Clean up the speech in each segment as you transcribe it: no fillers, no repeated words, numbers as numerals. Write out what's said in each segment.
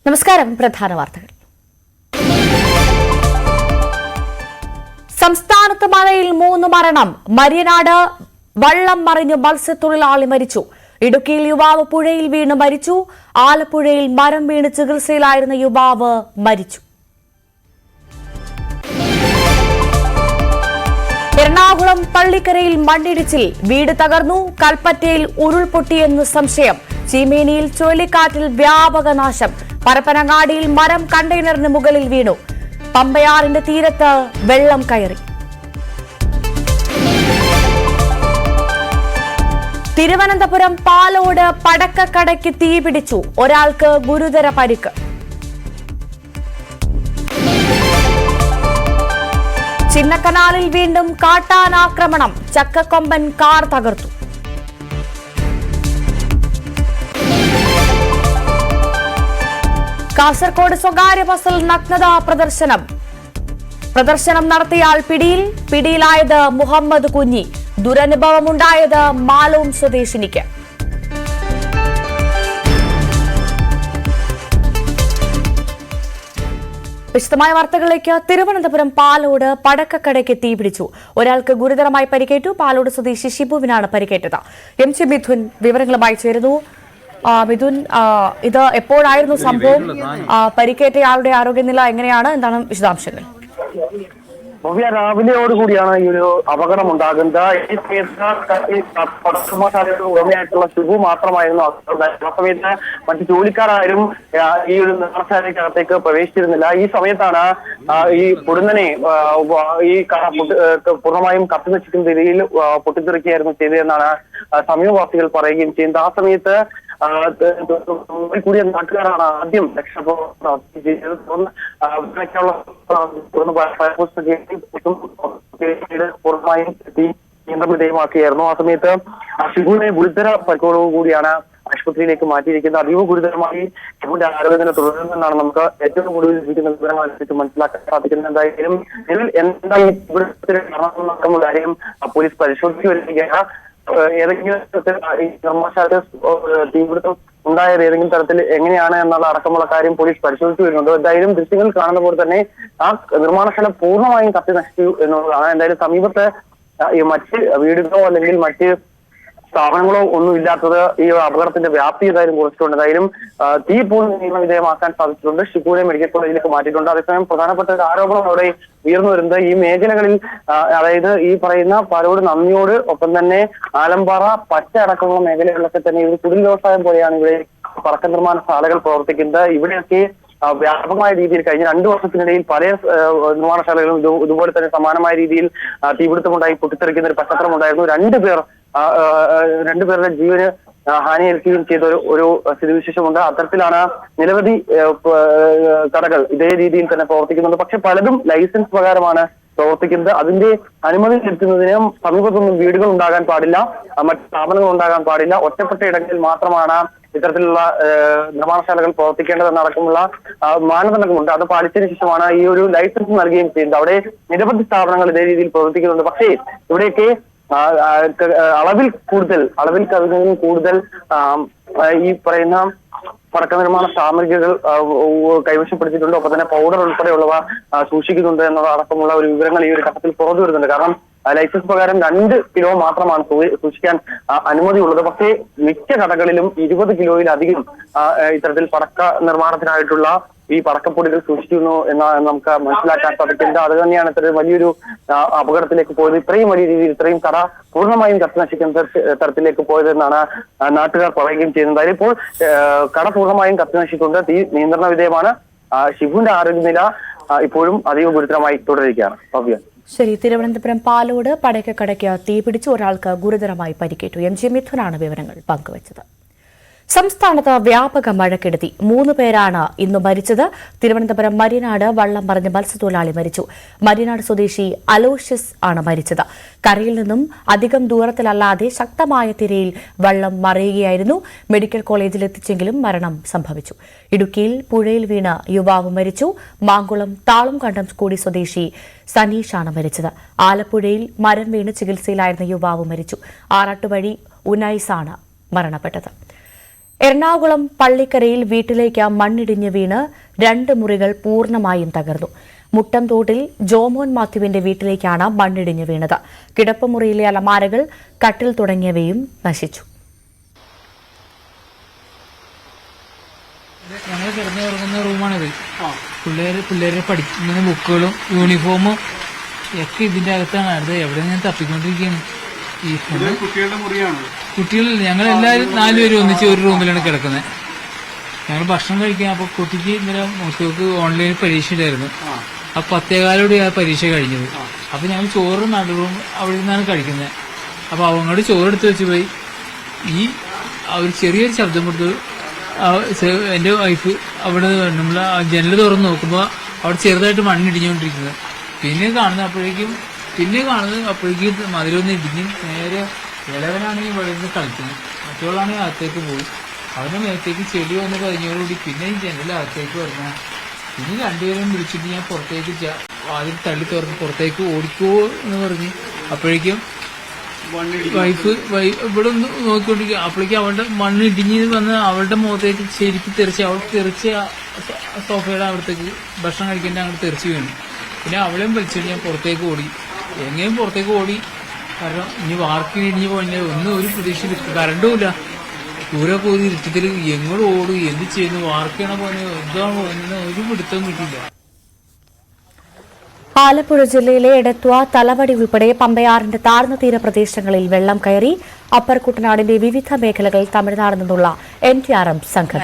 നമസ്കാരം. പ്രധാന വാർത്തകൾ. സംസ്ഥാനത്ത് മഴയിൽ 3 മരണം. മര്യനാട് വള്ളം മറിഞ്ഞ് മത്സ്യത്തൊഴിലാളി മരിച്ചു. ഇടുക്കിയിൽ യുവാവ് പുഴയിൽ വീണ് മരിച്ചു. ആലപ്പുഴയിൽ മരം വീണ് ചികിത്സയിലായിരുന്ന യുവാവ് മരിച്ചു. എറണാകുളം പള്ളിക്കരയിൽ മണ്ണിടിച്ചിൽ. വീട് തകർന്നു. കൽപ്പറ്റയിൽ ഉരുൾപൊട്ടിയെന്ന് സംശയം. ചീമേനിയിൽ ചുഴലിക്കാറ്റിൽ വ്യാപക നാശം. പരപ്പനങ്ങാടിയിൽ മരം കണ്ടെയ്നറിന് മുകളിൽ വീണു. പമ്പയാറിന്റെ തീരത്ത് വെള്ളം കയറി. തിരുവനന്തപുരം പാലോട് പടക്കക്കടയ്ക്ക് തീപിടിച്ചു. ഒരാൾക്ക് ഗുരുതര പരിക്ക്. ചിന്നക്കനാലിൽ വീണ്ടും കാട്ടാനാക്രമണം. ചക്കക്കൊമ്പൻ കാർ തകർത്തു. കാസർകോട് സ്വകാര്യ ബസിൽ നഗ്നതാ പ്രദർശനം നടത്തിയാൽ പിടിയിലായത് മുഹമ്മദ് കുഞ്ഞി. ദുരനുഭവമുണ്ടായത് മാലൂം സ്വദേശിനിക്ക്. വിശദമായ വാർത്തകളിലേക്ക്. തിരുവനന്തപുരം പാലോട് പടക്കക്കടയ്ക്ക് തീപിടിച്ചു. ഒരാൾക്ക് ഗുരുതരമായി പരിക്കേറ്റു. പാലോട് സ്വദേശി ഷിബുവിനാണ് പരിക്കേറ്റത്. MC മിഥുൻ വിവരങ്ങളുമായി ചേരുന്നു. മിഥുൻ, ഇത് എപ്പോഴായിരുന്നു സംഭവം? പരിക്കേറ്റയാളുടെ ആരോഗ്യനില എങ്ങനെയാണ്? എന്താണ് വിശദാംശങ്ങൾ? രാവിലെയോടുകൂടിയാണ് ഈ ഒരു അപകടം ഉണ്ടാകുന്നത്. ഈ പടക്കമാശാലയുടെ ഉടമയായിട്ടുള്ള ഷിബു മാത്രമായിരുന്നു ആ സമയത്ത് മറ്റു ജോലിക്കാരും ഈ ഒരു നിർമ്മാണശാലയ്ക്കകത്തേക്ക് പ്രവേശിച്ചിരുന്നില്ല. ഈ സമയത്താണ് ഈ പൊടുന്നനെ ഈ പൂർണ്ണമായും കത്തിനശിക്കുന്ന രീതിയിൽ പൊട്ടിത്തെറിക്കുകയായിരുന്നു ചെയ്തതെന്നാണ് സമീപവാസികൾ പറയുകയും ചെയ്യുന്നത്. ആ സമയത്ത് കൂടിയ നാട്ടുകാരാണ് ആദ്യം പൂർണ്ണമായും നിയന്ത്രണ വിധേയമാക്കുകയായിരുന്നു. ആ സമയത്ത് ഷിബുവിനെ ഗുരുതര പരിക്കോടുകൂടിയാണ് ആശുപത്രിയിലേക്ക് മാറ്റിയിരിക്കുന്നത്. അതീവ ഗുരുതരമായി ഷിബുവിന്റെ ആരോഗ്യനില തുടരുമെന്നാണ് നമുക്ക് ഏറ്റവും കൂടുതൽ ലഭിക്കുന്ന വിവരമനുസരിച്ച് മനസ്സിലാക്കാൻ സാധിക്കുന്നത്. എന്തായാലും നിലവിൽ എന്താണ് ഈ കാര്യം പോലീസ് പരിശോധിച്ചു വരികയാണ്. ഏതെങ്കിലും നിർമ്മാണശാല തീപിടുത്തം ഉണ്ടായത് ഏതെങ്കിലും തരത്തിൽ എങ്ങനെയാണ് എന്നുള്ള അടക്കമുള്ള കാര്യം പോലീസ് പരിശോധിച്ചു വരുന്നുണ്ട്. എന്തായാലും ദൃശ്യങ്ങൾ കാണുന്ന പോലെ തന്നെ ആ നിർമ്മാണശാല പൂർണ്ണമായും കത്തി നശിച്ചു എന്നുള്ളതാണ്. എന്തായാലും സമീപത്ത് മറ്റ് വീടുകളോ അല്ലെങ്കിൽ മറ്റ് സ്ഥാപനങ്ങളോ ഒന്നും ഇല്ലാത്തത് ഈ അപകടത്തിന്റെ വ്യാപ്തി ഏതായാലും കുറച്ചിട്ടുണ്ട്. എന്തായാലും തീ പൂർണ്ണ നിയമ വിധേയമാക്കാൻ സാധിച്ചിട്ടുണ്ട്. ഷിബുവിനെ മെഡിക്കൽ കോളേജിലേക്ക് മാറ്റിയിട്ടുണ്ട്. അതേസമയം പ്രധാനപ്പെട്ട ഒരു ആരോപണം അവിടെ ഉയർന്നു വരുന്നത് ഈ മേഖലകളിൽ, അതായത് ഈ പറയുന്ന പാലോട് നന്ദിയോട് ഒപ്പം തന്നെ ആലമ്പാറ പച്ച അടക്കമുള്ള മേഖലകളിലൊക്കെ തന്നെ ഒരു കുടിൽ വ്യവസായം പോലെയാണ് ഇവിടെ പടക്ക നിർമ്മാണ ശാലകൾ പ്രവർത്തിക്കുന്നത്. ഇവിടെയൊക്കെ വ്യാപകമായ രീതിയിൽ കഴിഞ്ഞ 2 വർഷത്തിനിടയിൽ പല നിർമ്മാണശാലകളും ഇതുപോലെ തന്നെ സമാനമായ രീതിയിൽ തീപിടുത്തമുണ്ടായി പൊട്ടിത്തെറിക്കുന്ന ഒരു പശ്ചാത്തലം ഉണ്ടായിരുന്നു. 2 പേരുടെ ജീവന് ഹാനിയേൽക്കുകയും ചെയ്ത ഒരു സ്ഥിതിവിശേഷമുണ്ട്. അത്തരത്തിലാണ് നിരവധി കടകൾ ഇതേ രീതിയിൽ തന്നെ പ്രവർത്തിക്കുന്നുണ്ട്. പക്ഷെ പലതും ലൈസൻസ് പ്രകാരമാണ് പ്രവർത്തിക്കുന്നത്. അതിന്റെ അനുമതി ലഭിക്കുന്നതിന് സമീപത്തൊന്നും വീടുകൾ ഉണ്ടാകാൻ പാടില്ല, മറ്റ് സ്ഥാപനങ്ങൾ ഉണ്ടാകാൻ പാടില്ല. ഒറ്റപ്പെട്ട ഇടങ്ങളിൽ മാത്രമാണ് ഇത്തരത്തിലുള്ള നിർമ്മാണശാലകൾ പ്രവർത്തിക്കേണ്ടതെന്നടക്കമുള്ള മാനദണ്ഡങ്ങളുണ്ട്. അത് പാലിച്ചതിനു ശേഷമാണ് ഈ ഒരു ലൈസൻസ് നൽകുകയും ചെയ്യുന്നത്. അവിടെ നിരവധി സ്ഥാപനങ്ങൾ ഇതേ രീതിയിൽ പ്രവർത്തിക്കുന്നുണ്ട്. പക്ഷേ ഇവിടെയൊക്കെ അളവിൽ കവിഞ്ഞതിനും കൂടുതൽ ഈ പറയുന്ന പടക്ക നിർമ്മാണ സാമഗ്രികൾ കൈവശപ്പെടുത്തിയിട്ടുണ്ട്. ഒപ്പം തന്നെ പൗഡർ ഉൾപ്പെടെയുള്ളവ സൂക്ഷിക്കുന്നുണ്ട് എന്നുള്ള അടക്കമുള്ള ഒരു വിവരങ്ങൾ ഈ ഒരു ഘട്ടത്തിൽ പുറത്തു വരുന്നുണ്ട്. കാരണം ലൈസൻസ് പ്രകാരം 2 കിലോ മാത്രമാണ് സൂക്ഷിക്കാൻ അനുമതിയുള്ളത്. പക്ഷേ മിക്ക കടകളിലും 20 കിലോയിലധികം ഇത്തരത്തിൽ പടക്ക നിർമ്മാണത്തിനായിട്ടുള്ള ഈ പടക്കപ്പൊടികൾ സൂക്ഷിക്കുന്നു എന്നാണ് നമുക്ക് മനസ്സിലാക്കാൻ സാധിക്കുന്നത്. അത് തന്നെയാണ് ഇത്തരം വലിയൊരു അപകടത്തിലേക്ക് പോയത്. ഇത്രയും വലിയ രീതിയിൽ ഇത്രയും കട പൂർണ്ണമായും കത്തി നശിക്കുന്ന തരത്തിലേക്ക് പോയതെന്നാണ് നാട്ടുകാർ പറയുകയും ചെയ്യുന്നത്. അതിലിപ്പോൾ കട പൂർണ്ണമായും കത്തി നശിക്കുന്നത്. തീ നിയന്ത്രണ വിധേയമാണ്. ഷിബുവിന്റെ ആരോഗ്യനില ഇപ്പോഴും അതീവ ഗുരുതരമായി തുടരുകയാണ്. ഭവ്യ. ശരി. തിരുവനന്തപുരം പാലോട് പടക്കക്കടയ്ക്ക് തീപിടിച്ചു. ഒരാൾക്ക് ഗുരുതരമായി പരിക്കേറ്റു. MC മിഥുനാണ് വിവരങ്ങൾ പങ്കുവച്ചത്. സംസ്ഥാനത്ത് വ്യാപക മഴക്കെടുതി. 3 പേരാണ് ഇന്ന് മരിച്ചത്. തിരുവനന്തപുരം മര്യനാട് വള്ളം മറിഞ്ഞ് മത്സ്യത്തൊഴിലാളി മരിച്ചു. മര്യനാട് സ്വദേശി അലോഷ്യസ് ആണ് മരിച്ചത്. കരയിൽ നിന്നും അധികം ദൂരത്തിലല്ലാതെ ശക്തമായ തിരയിൽ വള്ളം മറിയുകയായിരുന്നു. മെഡിക്കൽ കോളേജിൽ എത്തിച്ചെങ്കിലും മരണം സംഭവിച്ചു. ഇടുക്കിയിൽ പുഴയിൽ വീണ് യുവാവ് മരിച്ചു. മാങ്കുളം താളുംകണ്ടം കൂടി സ്വദേശി സനീഷാണ് മരിച്ചത്. ആലപ്പുഴയിൽ മരം വീണ് ചികിത്സയിലായിരുന്ന യുവാവ് മരിച്ചു. ആറാട്ടുവഴി ഉനൈസാണ് മരണപ്പെട്ടത്. എറണാകുളം പള്ളിക്കരയിൽ വീട്ടിലേക്ക് മണ്ണിടിഞ്ഞ് വീണ് 2 മുറികൾ പൂർണ്ണമായും തകർന്നു. മുട്ടംതോട്ടിൽ ജോമോൻ മാത്യുവിന്റെ വീട്ടിലേക്കാണ് മണ്ണിടിഞ്ഞ് വീണത്. കിടപ്പുമുറിയിലെ അലമാരകൾ, കട്ടിൽ തുടങ്ങിയവയും നശിച്ചു. ഞങ്ങൾ കിടന്നുറങ്ങുന്ന റൂമാണിത്. പിള്ളേരെ പഠിക്കുന്ന ബുക്കുകളും യൂണിഫോമും ഒക്കെ ഇതിന്റെ അകത്താണ്. അത് എവിടെ ഞാൻ തപ്പിക്കൊണ്ടിരിക്കുകയാണ്. കുട്ടികളില്ല, ഞങ്ങളെല്ലാവരും 4 പേരും ഒന്നിച്ച് ഒരു റൂമിലാണ് കിടക്കുന്നത്. ഞങ്ങൾ ഭക്ഷണം കഴിക്കാൻ. അപ്പൊ കുട്ടിക്ക് ഇന്നലെ മൂത്തവർക്ക് ഓൺലൈൻ പരീക്ഷ ഉണ്ടായിരുന്നു. ആ 10:15 ആ പരീക്ഷ കഴിഞ്ഞത്. അപ്പൊ ഞങ്ങൾ ചോറ് നടുവും അവിടെ നിന്നാണ് കഴിക്കുന്നത്. അപ്പൊ അവങ്ങോട് ചോറെടുത്ത് വെച്ച് പോയി ഈ ഒരു ചെറിയൊരു ശബ്ദം കൊടുത്തു. എന്റെ വൈഫ് അവിടെ നമ്മൾ ജനൽ തുറന്ന് നോക്കുമ്പോൾ അവിടെ ചെറുതായിട്ട് മണ്ണിടിഞ്ഞുകൊണ്ടിരിക്കുന്നത്. പിന്നെ കാണുന്നത് അപ്പോഴേക്കും മതിലൊന്ന് ഇടിഞ്ഞ് നേരെ ഇളവനാണെങ്കിൽ വെള്ളത്തിൽ കളിക്കുന്നത്. മറ്റുള്ളവരാണെങ്കിൽ അകത്തേക്ക് പോയി. അവരുടെ മേത്തേക്ക് ചെടി വന്ന് കഴിഞ്ഞോടുകൂടി പിന്നെ ഈ ജനലിൽ അകത്തേക്ക് വരുന്ന. പിന്നെ 2 പേരും വിളിച്ചിട്ട് ഞാൻ പുറത്തേക്ക് വാതിൽ തള്ളി തുറന്ന് പുറത്തേക്ക് ഓടിക്കോ എന്ന് പറഞ്ഞ് അപ്പോഴേക്കും വൈഫ് ഇവിടെ ഒന്ന് നോക്കിക്കൊണ്ടിരിക്കുക. അപ്പോഴേക്കും അവളുടെ മണ്ണ് ഇടിഞ്ഞ് വന്ന് അവളുടെ മുഖത്തേക്ക് ശരിക്കും തെറിച്ച്, അവൾ തെറിച്ച് സോഫയുടെ അവിടത്തേക്ക് ഭക്ഷണം കഴിക്കേണ്ട അങ്ങോട്ട് തെറിച്ച് വീണു. പിന്നെ അവളെയും വലിച്ചിട്ട് ഞാൻ പുറത്തേക്ക് ഓടി. എങ്ങനെയും പുറത്തേക്ക് ഓടി. കാരണം ഇനി വാർക്കിന് ഇടിഞ്ഞ് പോയില്ല. ഒന്നും ഒരു പ്രതീക്ഷ കറണ്ടുമില്ല. ദൂരെ പോയി ഇരുട്ടത്തിൽ എങ്ങോട്ട് ഓടും, എന്ത് ചെയ്യുന്നു, വാർക്കാണോ പോകുന്നത്, എന്താണ് പോകുന്നത്, ഒരു പിടുത്തവും കിട്ടിയില്ല. ആലപ്പുഴ ജില്ലയിലെ എടത്വ, തലവടി ഉൾപ്പെടെ പമ്പയാറിന്റെ താഴ്ന്ന തീരപ്രദേശങ്ങളിൽ വെള്ളം കയറി. അപ്പർ കുട്ടനാടിന്റെ വിവിധ മേഖലകൾ തമിഴ്നാട് നിന്നുള്ള NTRM സംഘം.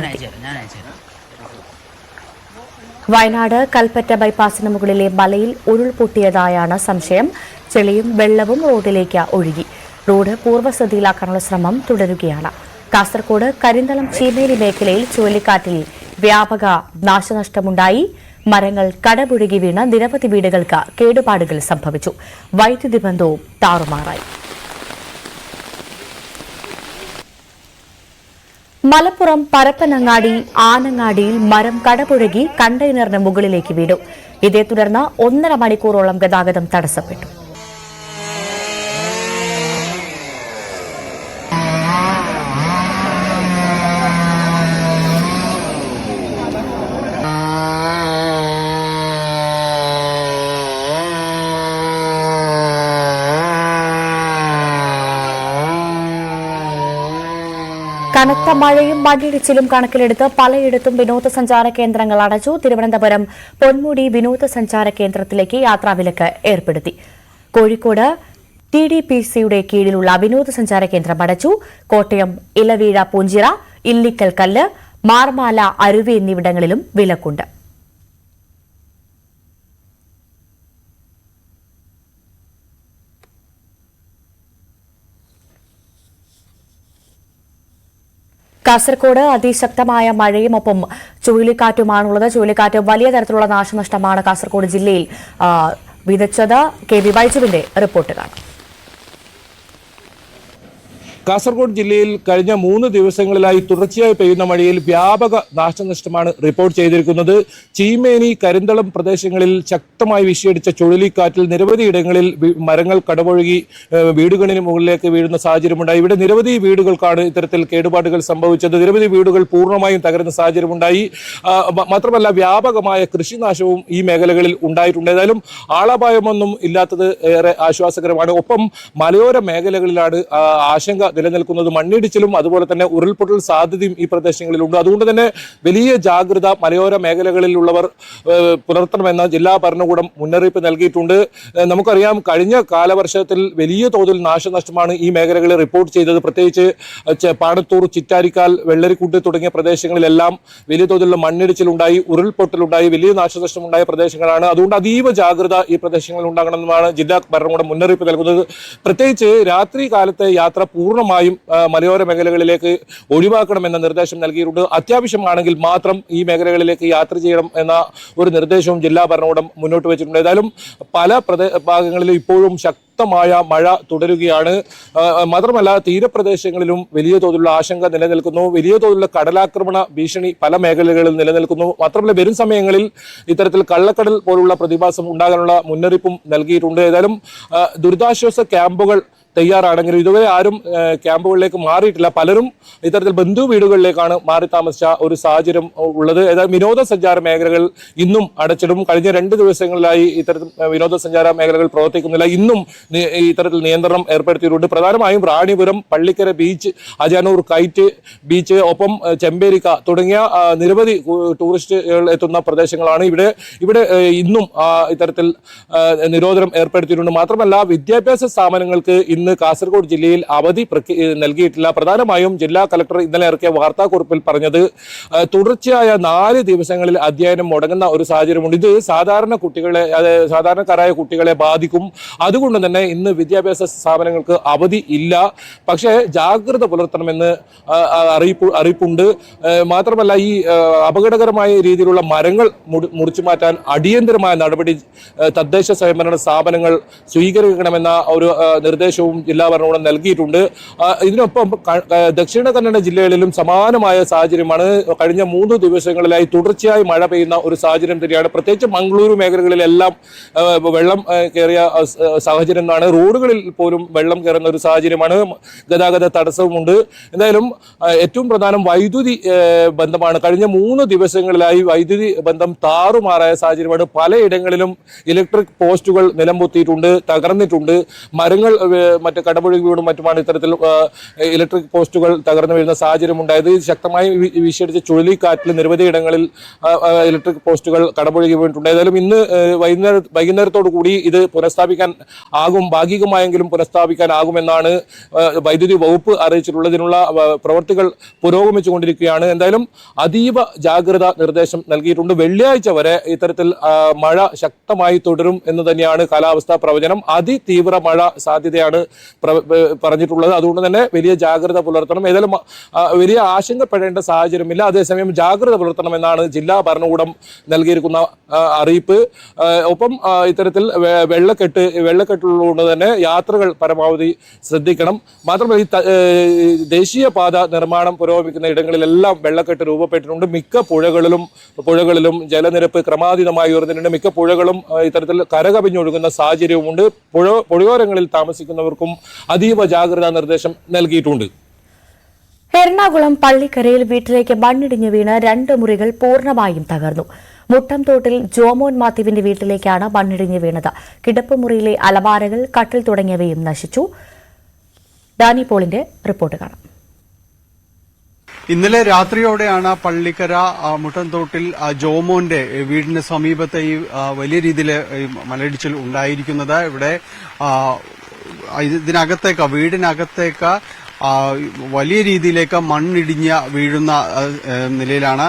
വയനാട് കൽപ്പറ്റ ബൈപ്പാസിന് മുകളിലെ മലയിൽ ഉരുൾപൊട്ടിയതായാണ് സംശയം. ചെളിയും വെള്ളവും റോഡിലേക്ക് ഒഴുകി. റോഡ് പൂർവ്വസ്ഥിതിയിലാക്കാനുള്ള ശ്രമം തുടരുകയാണ്. കാസർകോട് കരിന്തളം ചീമേനി മേഖലയിൽ ചുഴലിക്കാറ്റിൽ വ്യാപക നാശനഷ്ടമുണ്ടായി. മരങ്ങൾ കടപുഴകി വീണ് നിരവധി വീടുകൾക്ക് കേടുപാടുകൾ സംഭവിച്ചു. വൈദ്യുതി ബന്ധവും താറുമാറായി. മലപ്പുറം പരപ്പനങ്ങാടി ആനങ്ങാടിയിൽ മരം കടപുഴകി കണ്ടെയ്നറിന് മുകളിലേക്ക് വീണു. ഇതേ തുടർന്ന് 1.5 മണിക്കൂറോളം ഗതാഗതം തടസ്സപ്പെട്ടു. കനത്ത മഴയും മണ്ണിടിച്ചിലും കണക്കിലെടുത്ത് പലയിടത്തും വിനോദസഞ്ചാര കേന്ദ്രങ്ങൾ അടച്ചു. തിരുവനന്തപുരം പൊന്മുടി വിനോദസഞ്ചാര കേന്ദ്രത്തിലേക്ക് യാത്രാവിലക്ക് ഏർപ്പെടുത്തി. കോഴിക്കോട് TDPCയുടെ കീഴിലുള്ള വിനോദസഞ്ചാര കേന്ദ്രം അടച്ചു. കോട്ടയം ഇലവീഴ പൂഞ്ചിറ, ഇല്ലിക്കൽ കല്ല്, മാർമാല അരുവി എന്നിവിടങ്ങളിലും വിലക്കുണ്ട്. കാസർകോട് അതിശക്തമായ മഴയും ഒപ്പം ചുഴലിക്കാറ്റുമാണുള്ളത്. ചുഴലിക്കാറ്റ് വലിയ തരത്തിലുള്ള നാശനഷ്ടമാണ് കാസർകോട് ജില്ലയിൽ വിതച്ചത്. KV ബൈജുവിന്റെ റിപ്പോർട്ട് കാണാം. കാസർഗോഡ് ജില്ലയിൽ കഴിഞ്ഞ 3 ദിവസങ്ങളിലായി തുടർച്ചയായി പെയ്യുന്ന മഴയിൽ വ്യാപക നാശനഷ്ടമാണ് റിപ്പോർട്ട് ചെയ്തിരിക്കുന്നത്. ചീമേനി, കരിന്തളം പ്രദേശങ്ങളിൽ ശക്തമായി വീശിയടിച്ച ചുഴലിക്കാറ്റിൽ നിരവധി ഇടങ്ങളിൽ മരങ്ങൾ കടപുഴകി വീടുകളിന് മുകളിലേക്ക് വീഴുന്ന സാഹചര്യമുണ്ടായി. ഇവിടെ നിരവധി വീടുകൾക്കാണ് ഇത്തരത്തിൽ കേടുപാടുകൾ സംഭവിച്ചത്. നിരവധി വീടുകൾ പൂർണ്ണമായും തകരുന്ന സാഹചര്യമുണ്ടായി. മാത്രമല്ല വ്യാപകമായ കൃഷിനാശവും ഈ മേഖലകളിൽ ഉണ്ടായിട്ടുണ്ട്. ഏതായാലും ആളപായമൊന്നും ഇല്ലാത്തത് ഏറെ ആശ്വാസകരമാണ്. ഒപ്പം മലയോര മേഖലകളിലാണ് ആശങ്ക നിലനിൽക്കുന്നത്. മണ്ണിടിച്ചിലും അതുപോലെ തന്നെ ഉരുൾപൊട്ടൽ സാധ്യതയും ഈ പ്രദേശങ്ങളിലുണ്ട്. അതുകൊണ്ട് തന്നെ വലിയ ജാഗ്രത മലയോര മേഖലകളിലുള്ളവർ പുലർത്തണമെന്ന് ജില്ലാ ഭരണകൂടം മുന്നറിയിപ്പ് നൽകിയിട്ടുണ്ട്. നമുക്കറിയാം, കഴിഞ്ഞ കാലവർഷത്തിൽ വലിയ തോതിൽ നാശനഷ്ടമാണ് ഈ മേഖലകളിൽ റിപ്പോർട്ട് ചെയ്തത്. പ്രത്യേകിച്ച് പാണത്തൂർ, ചിറ്റാരിക്കാൽ, വെള്ളരിക്കുണ്ട് തുടങ്ങിയ പ്രദേശങ്ങളിലെല്ലാം വലിയ തോതിലുള്ള മണ്ണിടിച്ചിലുണ്ടായി, ഉരുൾപൊട്ടലുണ്ടായി, വലിയ നാശനഷ്ടമുണ്ടായ പ്രദേശങ്ങളാണ്. അതുകൊണ്ട് അതീവ ജാഗ്രത ഈ പ്രദേശങ്ങളിൽ ഉണ്ടാകണമെന്നാണ് ജില്ലാ ഭരണകൂടം മുന്നറിയിപ്പ് നൽകുന്നത്. പ്രത്യേകിച്ച് രാത്രി കാലത്തെ യാത്ര പൂർണ്ണമായും മലയോര മേഖലകളിലേക്ക് ഒഴിവാക്കണമെന്ന നിർദ്ദേശം നൽകിയിട്ടുണ്ട്. അത്യാവശ്യമാണെങ്കിൽ മാത്രം ഈ മേഖലകളിലേക്ക് യാത്ര ചെയ്യണം എന്ന ഒരു നിർദ്ദേശവും ജില്ലാ ഭരണകൂടം മുന്നോട്ട് വെച്ചിട്ടുണ്ട്. ഏതായാലും പല ഭാഗങ്ങളിലും ഇപ്പോഴും ശക്തമായ മഴ തുടരുകയാണ്. മാത്രമല്ല തീരപ്രദേശങ്ങളിലും വലിയ തോതിലുള്ള ആശങ്ക നിലനിൽക്കുന്നു. വലിയ തോതിലുള്ള കടലാക്രമണ ഭീഷണി പല മേഖലകളിൽ നിലനിൽക്കുന്നു. മാത്രമല്ല വരും സമയങ്ങളിൽ ഇത്തരത്തിൽ കള്ളക്കടൽ പോലുള്ള പ്രതിഭാസം ഉണ്ടാകാനുള്ള മുന്നറിയിപ്പും നൽകിയിട്ടുണ്ട്. ഏതായാലും ദുരിതാശ്വാസ ക്യാമ്പുകൾ തയ്യാറാണെങ്കിലും ഇതുവരെ ആരും ക്യാമ്പുകളിലേക്ക് മാറിയിട്ടില്ല. പലരും ഇത്തരത്തിൽ ബന്ധു വീടുകളിലേക്കാണ് മാറി താമസിച്ച ഒരു സാഹചര്യം ഉള്ളത്. ഏതായാലും വിനോദസഞ്ചാര മേഖലകൾ ഇന്നും അടച്ചിടും. കഴിഞ്ഞ 2 ദിവസങ്ങളിലായി ഇത്തരത്തിൽ വിനോദസഞ്ചാര മേഖലകൾ പ്രവർത്തിക്കുന്നില്ല. ഇന്നും ഇത്തരത്തിൽ നിയന്ത്രണം ഏർപ്പെടുത്തിയിട്ടുണ്ട്. പ്രധാനമായും Ranipuram, Pallikkara beach, Ajanur KITE beach, ഒപ്പം ചെമ്പേരിക്ക തുടങ്ങിയ നിരവധി ടൂറിസ്റ്റുകൾ എത്തുന്ന പ്രദേശങ്ങളാണ്. ഇവിടെ ഇന്നും ഇത്തരത്തിൽ നിരോധനം ഏർപ്പെടുത്തിയിട്ടുണ്ട്. മാത്രമല്ല, വിദ്യാഭ്യാസ സ്ഥാപനങ്ങൾക്ക് ഇന്ന് കാസർഗോഡ് ജില്ലയിൽ അവധി നൽകിയിട്ടില്ല. പ്രധാനമായും ജില്ലാ കളക്ടർ ഇന്നലെ ഇറക്കിയ വാർത്താക്കുറിപ്പിൽ പറഞ്ഞത് തുടർച്ചയായ 4 ദിവസങ്ങളിൽ അധ്യയനം മുടങ്ങുന്ന ഒരു സാഹചര്യമുണ്ട്. ഇത് സാധാരണക്കാരായ കുട്ടികളെ ബാധിക്കും. അതുകൊണ്ട് തന്നെ ഇന്ന് വിദ്യാഭ്യാസ സ്ഥാപനങ്ങൾക്ക് അവധി ഇല്ല. പക്ഷേ ജാഗ്രത പുലർത്തണമെന്ന് അറിയിപ്പുണ്ട്. മാത്രമല്ല, ഈ അപകടകരമായ രീതിയിലുള്ള മരങ്ങൾ മുറിച്ചു മാറ്റാൻ അടിയന്തരമായ നടപടി തദ്ദേശ സ്വയംഭരണ സ്ഥാപനങ്ങൾ സ്വീകരിക്കണമെന്ന ഒരു നിർദ്ദേശവും ജില്ലാ ഭരണകൂടം നൽകിയിട്ടുണ്ട്. ഇതിനൊപ്പം ദക്ഷിണ കന്നഡ ജില്ലകളിലും സമാനമായ സാഹചര്യമാണ്. കഴിഞ്ഞ 3 ദിവസങ്ങളിലായി തുടർച്ചയായി മഴ പെയ്യുന്ന ഒരു സാഹചര്യം തന്നെയാണ്. പ്രത്യേകിച്ച് മംഗളൂരു മേഖലകളിലെല്ലാം വെള്ളം കയറിയ സാഹചര്യമാണ്. റോഡുകളിൽ പോലും വെള്ളം കയറുന്ന ഒരു സാഹചര്യമാണ്. ഗതാഗത തടസ്സവുമുണ്ട്. എന്തായാലും ഏറ്റവും പ്രധാനം വൈദ്യുതി ബന്ധമാണ്. കഴിഞ്ഞ 3 ദിവസങ്ങളിലായി വൈദ്യുതി ബന്ധം താറുമാറായ സാഹചര്യമാണ്. പലയിടങ്ങളിലും ഇലക്ട്രിക് പോസ്റ്റുകൾ നിലംപൊത്തിയിട്ടുണ്ട്, തകർന്നിട്ടുണ്ട്. മരങ്ങൾ മറ്റ് കടപുഴകി വീണും മറ്റുമാണ് ഇത്തരത്തിൽ ഇലക്ട്രിക് പോസ്റ്റുകൾ തകർന്നു വീഴുന്ന സാഹചര്യം ഉണ്ടായത്. ശക്തമായി വീശിയടിച്ച ചുഴലിക്കാറ്റിൽ നിരവധി ഇടങ്ങളിൽ ഇലക്ട്രിക് പോസ്റ്റുകൾ കടപുഴകി വീണിട്ടുണ്ട്. ഏതായാലും ഇന്ന് വൈകുന്നേരത്തോടു കൂടി ഇത് പുനഃസ്ഥാപിക്കാൻ ആകും, ഭാഗികമായെങ്കിലും പുനഃസ്ഥാപിക്കാനാകുമെന്നാണ് വൈദ്യുതി വകുപ്പ് അറിയിച്ചിട്ടുള്ളത്. ഇതിനുള്ള പ്രവർത്തികൾ പുരോഗമിച്ചുകൊണ്ടിരിക്കുകയാണ്. എന്തായാലും അതീവ ജാഗ്രത നിർദ്ദേശം നൽകിയിട്ടുണ്ട്. വെള്ളിയാഴ്ച വരെ ഇത്തരത്തിൽ മഴ ശക്തമായി തുടരും എന്ന് തന്നെയാണ് കാലാവസ്ഥാ പ്രവചനം. അതിതീവ്ര മഴ സാധ്യതയാണ് പറഞ്ഞിട്ടുള്ളത്. അതുകൊണ്ട് തന്നെ വലിയ ജാഗ്രത പുലർത്തണം. ഏതായാലും വലിയ ആശങ്കപ്പെടേണ്ട സാഹചര്യമില്ല. അതേസമയം ജാഗ്രത പുലർത്തണമെന്നാണ് ജില്ലാ ഭരണകൂടം നൽകിയിരിക്കുന്ന അറിയിപ്പ്. ഒപ്പം ഇത്തരത്തിൽ വെള്ളക്കെട്ടുള്ളതുകൊണ്ട് തന്നെ യാത്രകൾ പരമാവധി ശ്രദ്ധിക്കണം. മാത്രമല്ല, ഈ ദേശീയപാത നിർമ്മാണം പുരോഗമിക്കുന്ന ഇടങ്ങളിലെല്ലാം വെള്ളക്കെട്ട് രൂപപ്പെട്ടിട്ടുണ്ട്. മിക്ക പുഴകളിലും ജലനിരപ്പ് ക്രമാതീതമായി ഉയർന്നിട്ടുണ്ട്. മിക്ക പുഴകളും ഇത്തരത്തിൽ കരകവിഞ്ഞൊഴുകുന്ന സാഹചര്യവുമുണ്ട്. പുഴയോരങ്ങളിൽ താമസിക്കുന്നവർക്കും അതീവ ജാഗ്രതാ നിർദ്ദേശം നൽകിയിട്ടുണ്ട്. എറണാകുളം പള്ളിക്കരയിൽ വീട്ടിലേക്ക് മണ്ണിടിഞ്ഞു വീണ് 2 മുറികൾ പൂർണ്ണമായും തകർന്നു. മുട്ടംതോട്ടിൽ ജോമോൻ മാത്യുവിന്റെ വീട്ടിലേക്കാണ് മണ്ണിടിഞ്ഞു വീണത്. കിടപ്പുമുറിയിലെ അലമാരകൾ, കട്ടിൽ തുടങ്ങിയവയും നശിച്ചു. ഡാനി പോളിന്റെ റിപ്പോർട്ട് കാണാം. ഇന്നലെ രാത്രിയോടെയാണ് പള്ളിക്കര മുട്ടംതോട്ടിൽ ജോമോന്റെ വീടിന് സമീപത്തെ ഈ വലിയ രീതിയിൽ മലയിടിച്ചിൽ ഉണ്ടായിരിക്കുന്നത്. ഇവിടെ വീടിനകത്തേക്ക് വലിയ രീതിയിലേക്ക് മണ്ണിടിഞ്ഞ വീഴുന്ന നിലയിലാണ്.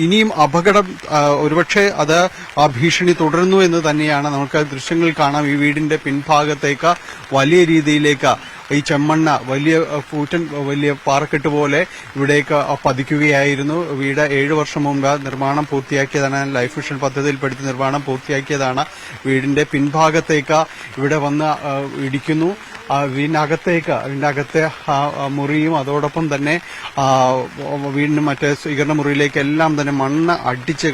ഇനിയും അപകടം ഒരുപക്ഷെ അത് ഭീഷണി തുടരുന്നു എന്ന് തന്നെയാണ് നമുക്ക് ദൃശ്യങ്ങളിൽ കാണാം. ഈ വീടിന്റെ പിൻഭാഗത്തേക്ക് വലിയ രീതിയിലേക്ക് ഈ ചെമ്മണ്ണ് വലിയ പാറക്കെട്ട് പോലെ ഇവിടേക്ക് പതിക്കുകയായിരുന്നു. വീട് 7 വർഷം മുമ്പ് നിർമ്മാണം പൂർത്തിയാക്കിയതാണ്. ലൈഫ് മിഷൻ പദ്ധതിയിൽപ്പെടുത്തി നിർമ്മാണം പൂർത്തിയാക്കിയതാണ്. വീടിന്റെ പിൻഭാഗത്തേക്ക് ഇവിടെ വന്ന് ഇടിക്കുന്നു. വീടിനകത്തെ മുറിയും അതോടൊപ്പം തന്നെ വീടിന് മറ്റേ സ്വീകരണ മുറിയിലേക്ക് എല്ലാം തന്നെ